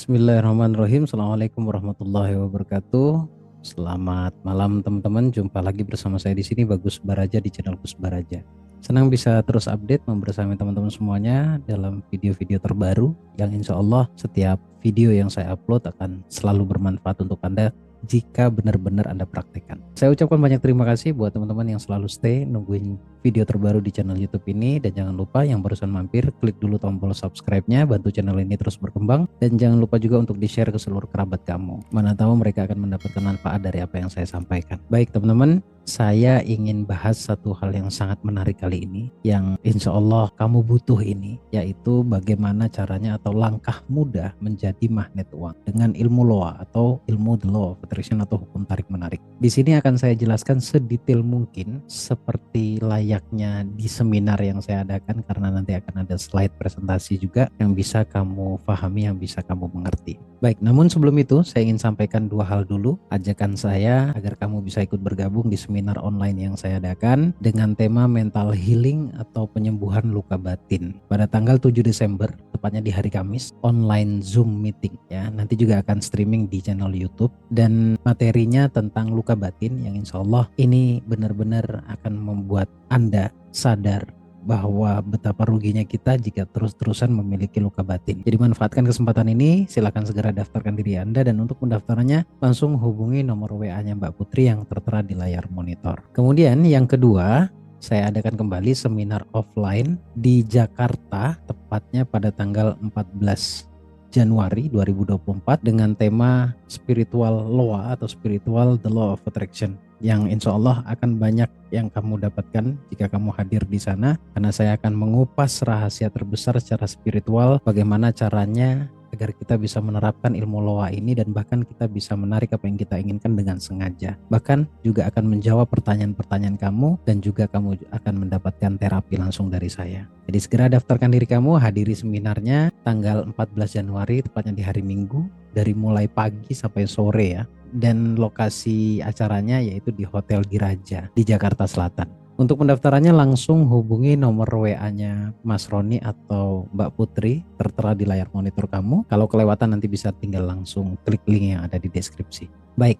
Bismillahirrahmanirrahim. Assalamualaikum warahmatullahi wabarakatuh. Selamat malam teman-teman. Jumpa lagi bersama saya di sini Bagus Baraja di channel Gus Baraja. Senang bisa terus update membersama teman-teman semuanya dalam video-video terbaru yang insya Allah setiap video yang saya upload akan selalu bermanfaat untuk Anda jika benar-benar Anda praktekkan. Saya ucapkan banyak terima kasih buat teman-teman yang selalu stay nungguin video terbaru di channel YouTube ini, dan jangan lupa yang barusan mampir klik dulu tombol subscribe-nya, bantu channel ini terus berkembang, dan jangan lupa juga untuk di-share ke seluruh kerabat kamu. Mana tahu mereka akan mendapatkan manfaat dari apa yang saya sampaikan. Baik teman-teman, saya ingin bahas satu hal yang sangat menarik kali ini, yang insya Allah kamu butuh ini, yaitu bagaimana caranya atau langkah mudah menjadi magnet uang dengan ilmu loa atau ilmu the law of attraction atau hukum tarik menarik. Di sini akan saya jelaskan sedetail mungkin seperti layaknya di seminar yang saya adakan, karena nanti akan ada slide presentasi juga yang bisa kamu pahami, yang bisa kamu mengerti. Baik, namun sebelum itu saya ingin sampaikan dua hal dulu ajakan saya agar kamu bisa ikut bergabung di seminar online yang saya adakan dengan tema mental healing atau penyembuhan luka batin pada tanggal 7 Desember, tepatnya di hari Kamis, online Zoom meeting ya. Nanti juga akan streaming di channel YouTube, dan materinya tentang luka batin yang insya Allah ini benar-benar akan membuat Anda sadar bahwa betapa ruginya kita jika terus-terusan memiliki luka batin. Jadi manfaatkan kesempatan ini, silakan segera daftarkan diri Anda, dan untuk pendaftarannya langsung hubungi nomor WA-nya Mbak Putri yang tertera di layar monitor. Kemudian yang kedua, saya adakan kembali seminar offline di Jakarta, tepatnya pada tanggal 14 Januari 2024 dengan tema spiritual law atau spiritual the law of attraction, yang insya Allah akan banyak yang kamu dapatkan jika kamu hadir di sana, karena saya akan mengupas rahasia terbesar secara spiritual, bagaimana caranya agar kita bisa menerapkan ilmu loa ini, dan bahkan kita bisa menarik apa yang kita inginkan dengan sengaja. Bahkan juga akan menjawab pertanyaan-pertanyaan kamu, dan juga kamu akan mendapatkan terapi langsung dari saya. Jadi segera daftarkan diri kamu, hadiri seminarnya tanggal 14 Januari, tepatnya di hari Minggu, dari mulai pagi sampai sore ya. Dan lokasi acaranya yaitu di Hotel Giraja di Jakarta Selatan. Untuk pendaftarannya langsung hubungi nomor WA-nya Mas Roni atau Mbak Putri tertera di layar monitor kamu. Kalau kelewatan nanti bisa tinggal langsung klik link yang ada di deskripsi. Baik,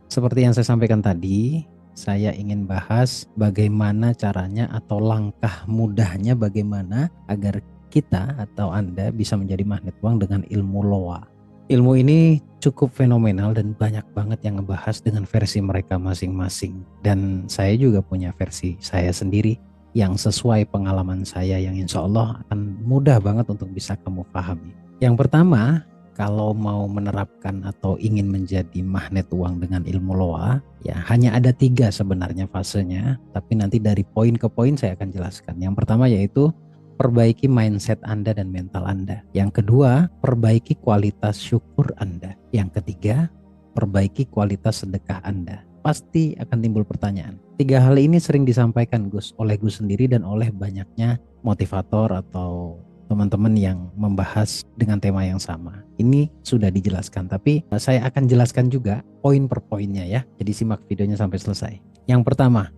seperti yang saya sampaikan tadi, saya ingin bahas bagaimana caranya atau langkah mudahnya bagaimana agar kita atau Anda bisa menjadi magnet uang dengan ilmu loa. Ilmu ini cukup fenomenal dan banyak banget yang ngebahas dengan versi mereka masing-masing, dan saya juga punya versi saya sendiri yang sesuai pengalaman saya, yang insya Allah akan mudah banget untuk bisa kamu pahami. Yang pertama, kalau mau menerapkan atau ingin menjadi magnet uang dengan ilmu loa, ya hanya ada 3 sebenarnya fasenya, tapi nanti dari poin ke poin saya akan jelaskan. Yang pertama yaitu perbaiki mindset Anda dan mental Anda. Yang kedua, perbaiki kualitas syukur Anda. Yang ketiga, perbaiki kualitas sedekah Anda. Pasti akan timbul pertanyaan. 3 hal ini sering disampaikan oleh Gus sendiri dan oleh banyaknya motivator atau teman-teman yang membahas dengan tema yang sama. Ini sudah dijelaskan, tapi saya akan jelaskan juga poin per poinnya ya. Jadi simak videonya sampai selesai. Yang pertama,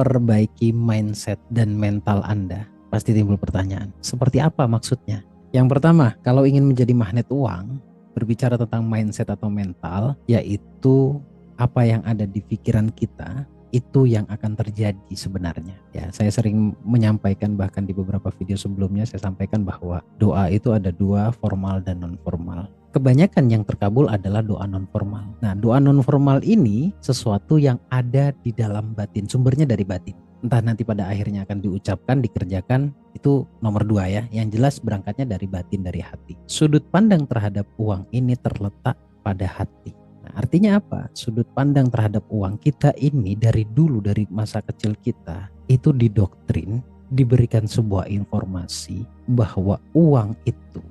perbaiki mindset dan mental Anda. Pasti timbul pertanyaan, seperti apa maksudnya? Yang pertama, kalau ingin menjadi magnet uang, berbicara tentang mindset atau mental, yaitu apa yang ada di pikiran kita, itu yang akan terjadi sebenarnya. Ya, saya sering menyampaikan, bahkan di beberapa video sebelumnya saya sampaikan bahwa doa itu ada 2, formal dan non formal. Kebanyakan yang terkabul adalah doa non formal. Nah, doa non formal ini sesuatu yang ada di dalam batin, sumbernya dari batin. Entah nanti pada akhirnya akan diucapkan, dikerjakan, itu nomor 2 ya. Yang jelas berangkatnya dari batin, dari hati. Sudut pandang terhadap uang ini terletak pada hati. Nah, artinya apa? Sudut pandang terhadap uang kita ini dari dulu, dari masa kecil kita, itu didoktrin, diberikan sebuah informasi bahwa uang itu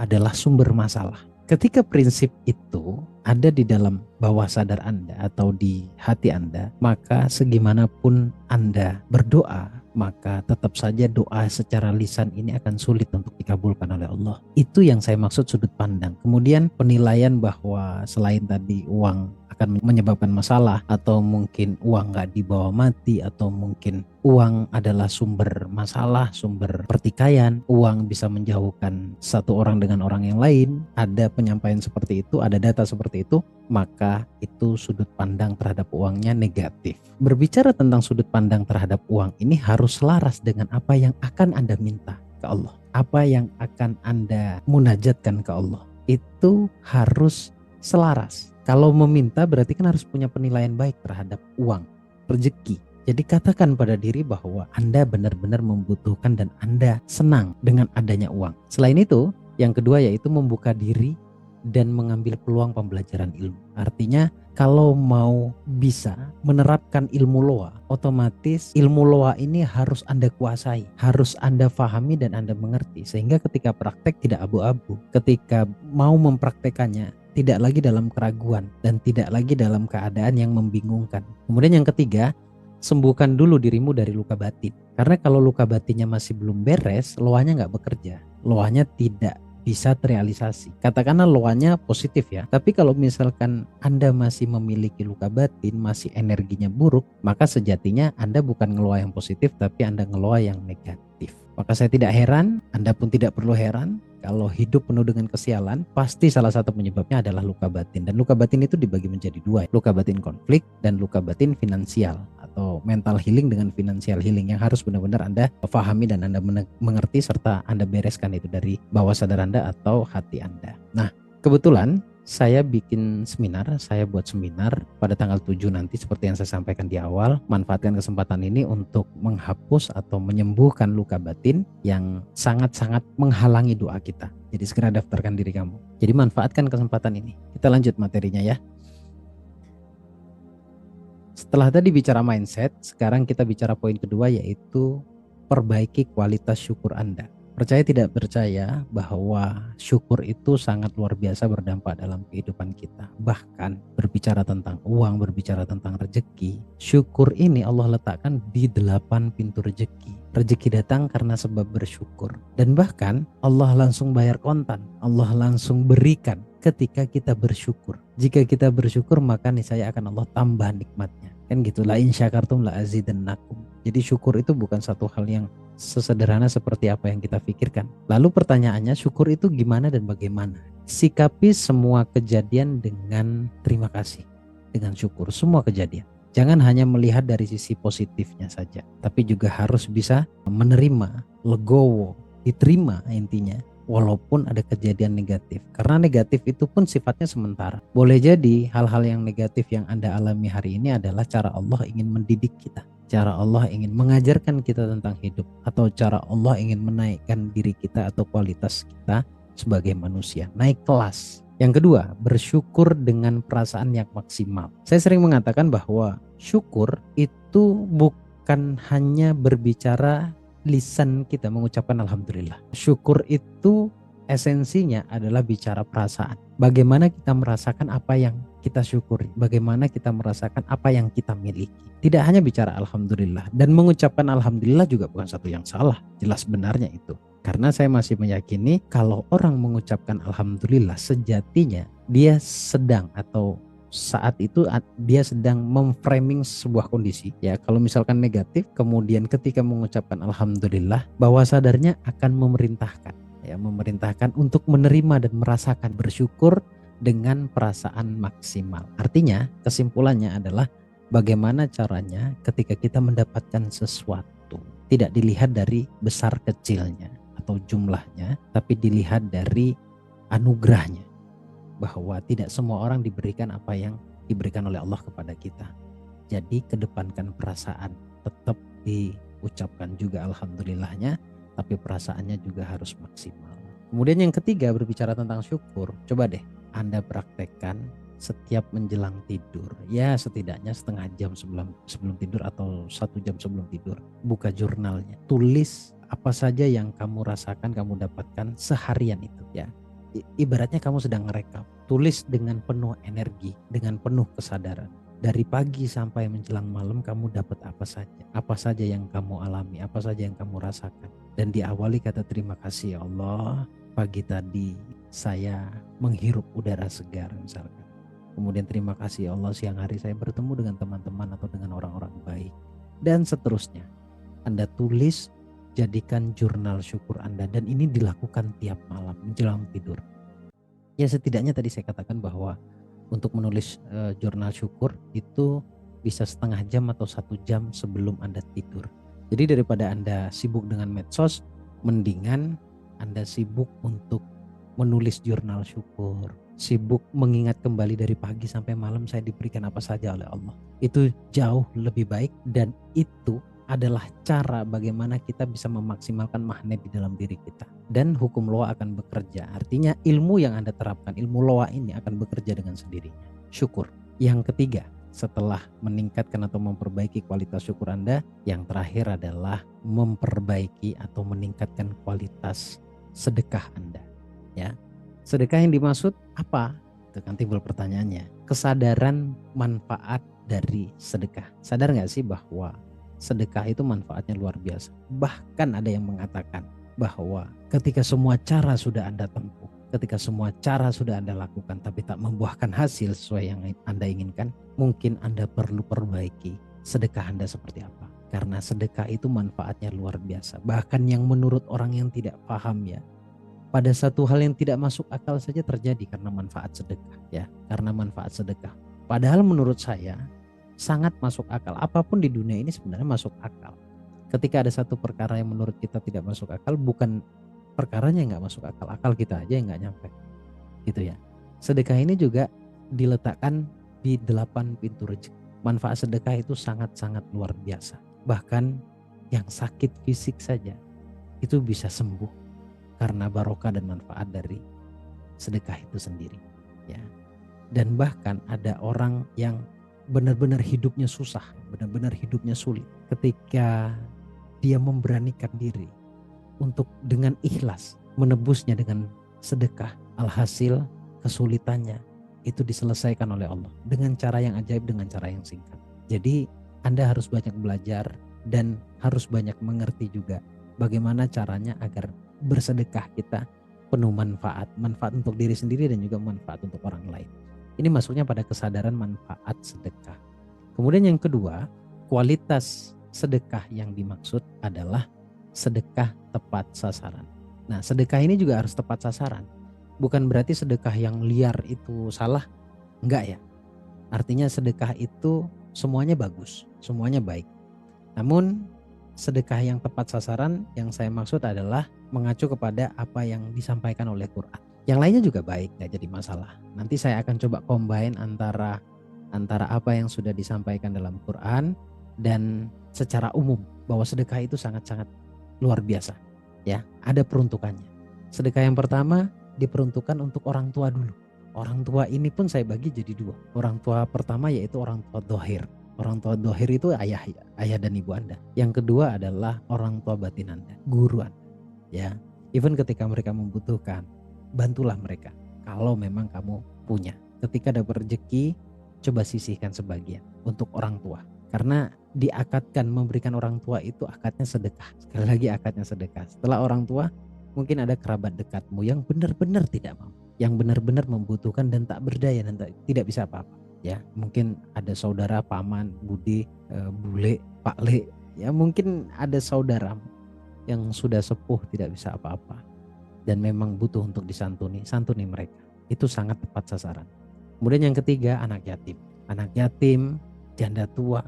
adalah sumber masalah. Ketika prinsip itu ada di dalam bawah sadar Anda atau di hati Anda, maka segimanapun Anda berdoa, maka tetap saja doa secara lisan ini akan sulit untuk dikabulkan oleh Allah. Itu yang saya maksud sudut pandang. Kemudian penilaian bahwa selain tadi uang akan menyebabkan masalah, atau mungkin uang nggak dibawa mati, atau mungkin uang adalah sumber masalah, sumber pertikaian, uang bisa menjauhkan satu orang dengan orang yang lain, ada penyampaian seperti itu, ada data seperti itu, maka itu sudut pandang terhadap uangnya negatif. Berbicara tentang sudut pandang terhadap uang ini harus selaras dengan apa yang akan Anda minta ke Allah, apa yang akan Anda munajatkan ke Allah, itu harus selaras. Kalau meminta berarti kan harus punya penilaian baik terhadap uang, rezeki. Jadi katakan pada diri bahwa Anda benar-benar membutuhkan dan Anda senang dengan adanya uang. Selain itu, yang kedua yaitu membuka diri dan mengambil peluang pembelajaran ilmu. Artinya kalau mau bisa menerapkan ilmu loa, otomatis ilmu loa ini harus Anda kuasai, harus Anda fahami dan Anda mengerti, sehingga ketika praktek tidak abu-abu, ketika mau mempraktekannya tidak lagi dalam keraguan dan tidak lagi dalam keadaan yang membingungkan. Kemudian yang ketiga, sembuhkan dulu dirimu dari luka batin. Karena kalau luka batinnya masih belum beres, loanya nggak bekerja, loanya tidak bisa terrealisasi. Katakanlah loanya positif ya, tapi kalau misalkan Anda masih memiliki luka batin, masih energinya buruk, maka sejatinya Anda bukan ngeloa yang positif, tapi Anda ngeloa yang negatif. Maka saya tidak heran, Anda pun tidak perlu heran, kalau hidup penuh dengan kesialan, pasti salah satu penyebabnya adalah luka batin. Dan luka batin itu dibagi menjadi dua, luka batin konflik dan luka batin finansial, atau mental healing dengan financial healing, yang harus benar-benar Anda pahami dan Anda mengerti serta Anda bereskan itu dari bawah sadar Anda atau hati Anda. Nah, kebetulan saya bikin seminar, saya buat seminar pada tanggal 7 nanti seperti yang saya sampaikan di awal. Manfaatkan kesempatan ini untuk menghapus atau menyembuhkan luka batin yang sangat-sangat menghalangi doa kita. Jadi segera daftarkan diri kamu. Jadi manfaatkan kesempatan ini. Kita lanjut materinya ya. Setelah tadi bicara mindset, sekarang kita bicara poin kedua, yaitu perbaiki kualitas syukur Anda. Percaya tidak percaya bahwa syukur itu sangat luar biasa berdampak dalam kehidupan kita. Bahkan berbicara tentang uang, berbicara tentang rezeki, syukur ini Allah letakkan di 8 pintu rezeki. Rezeki datang karena sebab bersyukur. Dan bahkan Allah langsung bayar kontan, Allah langsung berikan ketika kita bersyukur. Jika kita bersyukur, maka niscaya akan Allah tambah nikmatnya. Kan gitu, la in syakartum la azidannakum. Jadi syukur itu bukan satu hal yang sesederhana seperti apa yang kita pikirkan. Lalu pertanyaannya, syukur itu gimana dan bagaimana? Sikapi semua kejadian dengan terima kasih, dengan syukur, semua kejadian. Jangan hanya melihat dari sisi positifnya saja, tapi juga harus bisa menerima, legowo, diterima intinya, walaupun ada kejadian negatif. Karena negatif itu pun sifatnya sementara. Boleh jadi hal-hal yang negatif yang Anda alami hari ini adalah cara Allah ingin mendidik kita, cara Allah ingin mengajarkan kita tentang hidup, atau cara Allah ingin menaikkan diri kita atau kualitas kita sebagai manusia, naik kelas. Yang kedua, bersyukur dengan perasaan yang maksimal. Saya sering mengatakan bahwa syukur itu bukan hanya berbicara lisan kita mengucapkan alhamdulillah. Syukur itu esensinya adalah bicara perasaan. Bagaimana kita merasakan apa yang kita syukuri, bagaimana kita merasakan apa yang kita miliki. Tidak hanya bicara alhamdulillah, dan mengucapkan alhamdulillah juga bukan satu yang salah, jelas benarnya itu. Karena saya masih meyakini kalau orang mengucapkan alhamdulillah, sejatinya dia sedang atau saat itu dia sedang memframing sebuah kondisi ya. Kalau misalkan negatif, kemudian ketika mengucapkan alhamdulillah, bawah sadarnya akan memerintahkan untuk menerima dan merasakan, bersyukur dengan perasaan maksimal. Artinya kesimpulannya adalah bagaimana caranya ketika kita mendapatkan sesuatu, tidak dilihat dari besar kecilnya atau jumlahnya, tapi dilihat dari anugerahnya, bahwa tidak semua orang diberikan apa yang diberikan oleh Allah kepada kita. Jadi kedepankan perasaan, tetap diucapkan juga alhamdulillahnya, tapi perasaannya juga harus maksimal. Kemudian yang ketiga, berbicara tentang syukur, coba deh Anda praktekkan setiap menjelang tidur. Ya setidaknya setengah jam sebelum tidur atau 1 jam sebelum tidur. Buka jurnalnya, tulis apa saja yang kamu rasakan, kamu dapatkan seharian itu ya. Ibaratnya kamu sedang ngerekap, tulis dengan penuh energi, dengan penuh kesadaran. Dari pagi sampai menjelang malam kamu dapat apa saja yang kamu alami, apa saja yang kamu rasakan. Dan diawali kata terima kasih ya Allah, pagi tadi saya menghirup udara segar misalkan. Kemudian terima kasih Allah siang hari saya bertemu dengan teman-teman atau dengan orang-orang baik. Dan seterusnya. Anda tulis, jadikan jurnal syukur Anda. Dan ini dilakukan tiap malam menjelang tidur. Ya setidaknya tadi saya katakan bahwa untuk menulis jurnal syukur itu bisa setengah jam atau 1 jam sebelum Anda tidur. Jadi daripada Anda sibuk dengan medsos, mendingan Anda sibuk untuk menulis jurnal syukur, sibuk mengingat kembali dari pagi sampai malam saya diberikan apa saja oleh Allah. Itu jauh lebih baik dan itu adalah cara bagaimana kita bisa memaksimalkan magnet di dalam diri kita. Dan hukum loa akan bekerja. Artinya ilmu yang Anda terapkan, ilmu loa ini akan bekerja dengan sendirinya. Syukur. Yang ketiga, setelah meningkatkan atau memperbaiki kualitas syukur Anda, yang terakhir adalah memperbaiki atau meningkatkan kualitas sedekah Anda. Ya, sedekah yang dimaksud apa? Itu kan timbul pertanyaannya. Kesadaran manfaat dari sedekah. Sadar nggak sih bahwa sedekah itu manfaatnya luar biasa. Bahkan ada yang mengatakan bahwa ketika semua cara sudah Anda tempuh, ketika semua cara sudah Anda lakukan tapi tak membuahkan hasil sesuai yang Anda inginkan, mungkin Anda perlu perbaiki sedekah Anda seperti apa. Karena sedekah itu manfaatnya luar biasa. Bahkan yang menurut orang yang tidak paham ya, pada satu hal yang tidak masuk akal saja terjadi karena manfaat sedekah ya, karena manfaat sedekah. Padahal menurut saya sangat masuk akal. Apapun di dunia ini sebenarnya masuk akal. Ketika ada satu perkara yang menurut kita tidak masuk akal, bukan perkaranya yang nggak masuk akal, akal kita aja yang nggak nyampe, gitu ya. Sedekah ini juga diletakkan di 8 pintu rezeki. Manfaat sedekah itu sangat-sangat luar biasa. Bahkan yang sakit fisik saja itu bisa sembuh karena barokah dan manfaat dari sedekah itu sendiri, ya. Dan bahkan ada orang yang benar-benar hidupnya susah, benar-benar hidupnya sulit. Ketika dia memberanikan diri untuk dengan ikhlas menebusnya dengan sedekah, alhasil kesulitannya itu diselesaikan oleh Allah dengan cara yang ajaib, dengan cara yang singkat. Jadi Anda harus banyak belajar dan harus banyak mengerti juga bagaimana caranya agar bersedekah kita penuh manfaat untuk diri sendiri dan juga manfaat untuk orang lain. Ini masuknya pada kesadaran manfaat sedekah. Kemudian yang kedua, kualitas sedekah yang dimaksud adalah sedekah tepat sasaran. Nah, sedekah ini juga harus tepat sasaran. Bukan berarti sedekah yang liar itu salah, enggak ya. Artinya sedekah itu semuanya bagus, semuanya baik. Namun sedekah yang tepat sasaran yang saya maksud adalah mengacu kepada apa yang disampaikan oleh Quran. Yang lainnya juga baik, nggak jadi masalah. Nanti saya akan coba combine antara apa yang sudah disampaikan dalam Quran dan secara umum bahwa sedekah itu sangat-sangat luar biasa. Ya, ada peruntukannya. Sedekah yang pertama diperuntukkan untuk orang tua dulu. Orang tua ini pun saya bagi jadi 2. Orang tua pertama yaitu orang tua dohir. Orang tua dohir itu ayah dan ibu Anda. Yang kedua adalah orang tua batin Anda, guru Anda. Ya, even ketika mereka membutuhkan, bantulah mereka. Kalau memang kamu punya, ketika dapat rezeki, coba sisihkan sebagian untuk orang tua. Karena diakatkan memberikan orang tua itu akadnya sedekah. Sekali lagi akadnya sedekah. Setelah orang tua, mungkin ada kerabat dekatmu yang benar-benar tidak mampu, yang benar-benar membutuhkan dan tak berdaya dan tidak bisa apa-apa. Ya, mungkin ada saudara, paman, bude, bule, pakle. Ya, mungkin ada saudara yang sudah sepuh tidak bisa apa-apa dan memang butuh untuk disantuni, santuni mereka. Itu sangat tepat sasaran. Kemudian yang ketiga, anak yatim. Anak yatim, janda tua.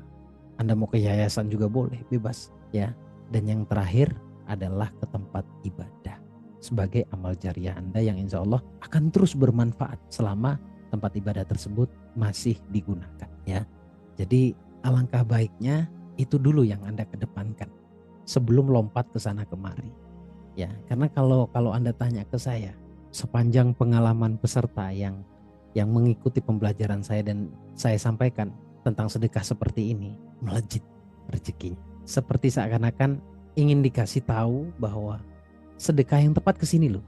Anda mau ke yayasan juga boleh, bebas ya. Dan yang terakhir adalah ke tempat ibadah sebagai amal jariah Anda yang insya Allah akan terus bermanfaat selama tempat ibadah tersebut masih digunakan ya. Jadi alangkah baiknya itu dulu yang Anda kedepankan sebelum lompat ke sana kemari. Ya, karena kalau Anda tanya ke saya, sepanjang pengalaman peserta yang mengikuti pembelajaran saya dan saya sampaikan tentang sedekah seperti ini, melejit rezekinya. Seperti seakan-akan ingin dikasih tahu bahwa sedekah yang tepat ke sini loh.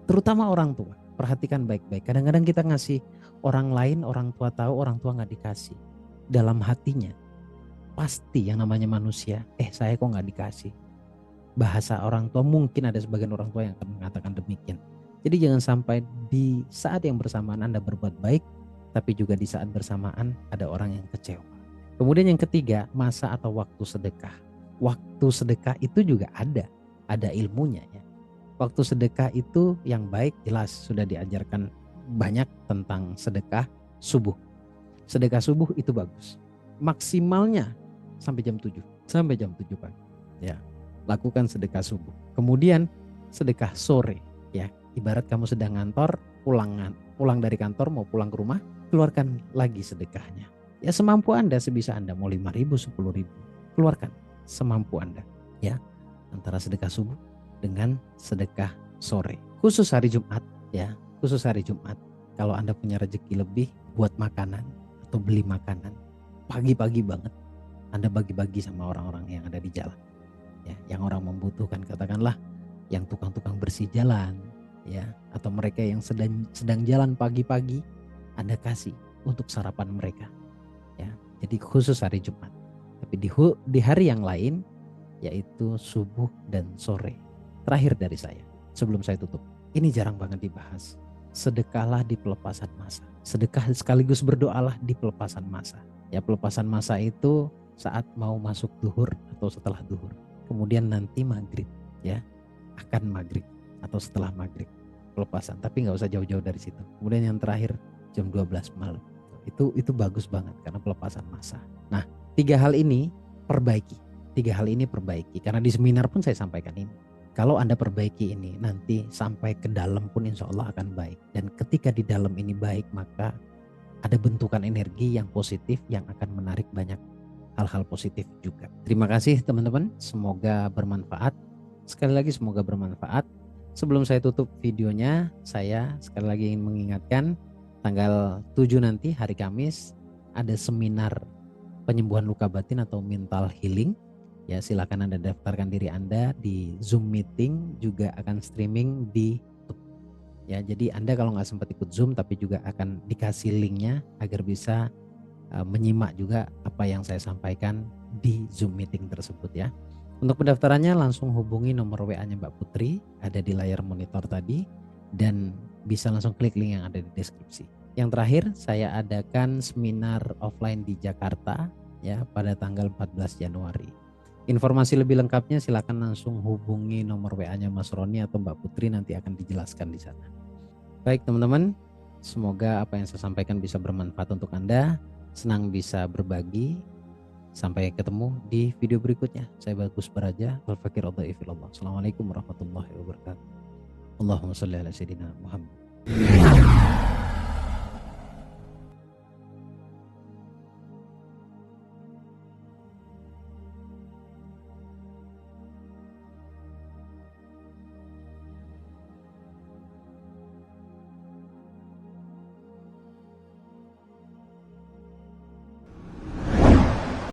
Terutama orang tua, perhatikan baik-baik. Kadang-kadang kita ngasih orang lain, orang tua tahu, orang tua nggak dikasih. Dalam hatinya, pasti yang namanya manusia, saya kok nggak dikasih. Bahasa orang tua mungkin ada sebagian orang tua yang akan mengatakan demikian. Jadi jangan sampai di saat yang bersamaan Anda berbuat baik, tapi juga di saat bersamaan ada orang yang kecewa. Kemudian yang ketiga, masa atau waktu sedekah. Waktu sedekah itu juga ada ilmunya ya. Waktu sedekah itu yang baik jelas sudah diajarkan banyak tentang sedekah subuh. Sedekah subuh itu bagus. Maksimalnya sampai jam 7, sampai jam 7 pagi. Ya, lakukan sedekah subuh. Kemudian sedekah sore ya. Ibarat kamu sedang ngantor, pulang dari kantor mau pulang ke rumah, keluarkan lagi sedekahnya. Ya semampu Anda, sebisa Anda, mau 5.000, 10.000, keluarkan semampu Anda ya, antara sedekah subuh dengan sedekah sore. Khusus hari Jumat ya, khusus hari Jumat. Kalau Anda punya rezeki lebih buat makanan atau beli makanan, pagi-pagi banget Anda bagi-bagi sama orang-orang yang ada di jalan. Ya, yang orang membutuhkan, katakanlah yang tukang-tukang bersih jalan ya, atau mereka yang sedang jalan pagi-pagi, Anda kasih untuk sarapan mereka. Ya, jadi khusus hari Jumat. Tapi di hari yang lain, yaitu subuh dan sore. Terakhir dari saya, sebelum saya tutup, ini jarang banget dibahas. Sedekahlah di pelepasan masa. Sedekah sekaligus berdoalah di pelepasan masa. Ya, pelepasan masa itu saat mau masuk duhur atau setelah duhur. Kemudian nanti maghrib ya, akan maghrib atau setelah maghrib pelepasan. Tapi nggak usah jauh-jauh dari situ. Kemudian yang terakhir jam 12 malam. Itu bagus banget karena pelepasan masa. Nah, tiga hal ini perbaiki. Karena di seminar pun saya sampaikan ini. Kalau Anda perbaiki ini, nanti sampai ke dalam pun insya Allah akan baik. Dan ketika di dalam ini baik, maka ada bentukan energi yang positif yang akan menarik banyak hal-hal positif juga. Terima kasih teman-teman, semoga bermanfaat. Sekali lagi semoga bermanfaat. Sebelum saya tutup videonya, saya sekali lagi ingin mengingatkan tanggal 7 nanti hari Kamis ada seminar penyembuhan luka batin atau mental healing. Ya, silakan Anda daftarkan diri Anda di Zoom meeting, juga akan streaming di YouTube. Ya, jadi Anda kalau nggak sempat ikut Zoom tapi juga akan dikasih linknya agar bisa menyimak juga apa yang saya sampaikan di Zoom meeting tersebut ya. Untuk pendaftarannya langsung hubungi nomor WA-nya Mbak Putri, ada di layar monitor tadi, dan bisa langsung klik link yang ada di deskripsi. Yang terakhir, saya adakan seminar offline di Jakarta ya pada tanggal 14 Januari. Informasi lebih lengkapnya silakan langsung hubungi nomor WA-nya Mas Roni atau Mbak Putri, nanti akan dijelaskan di sana. Baik teman-teman, semoga apa yang saya sampaikan bisa bermanfaat untuk Anda. Senang bisa berbagi. Sampai ketemu di video berikutnya. Saya Bagus Baraja. Assalamualaikum warahmatullahi wabarakatuh. Allahumma sholli ala sayyidina Muhammad.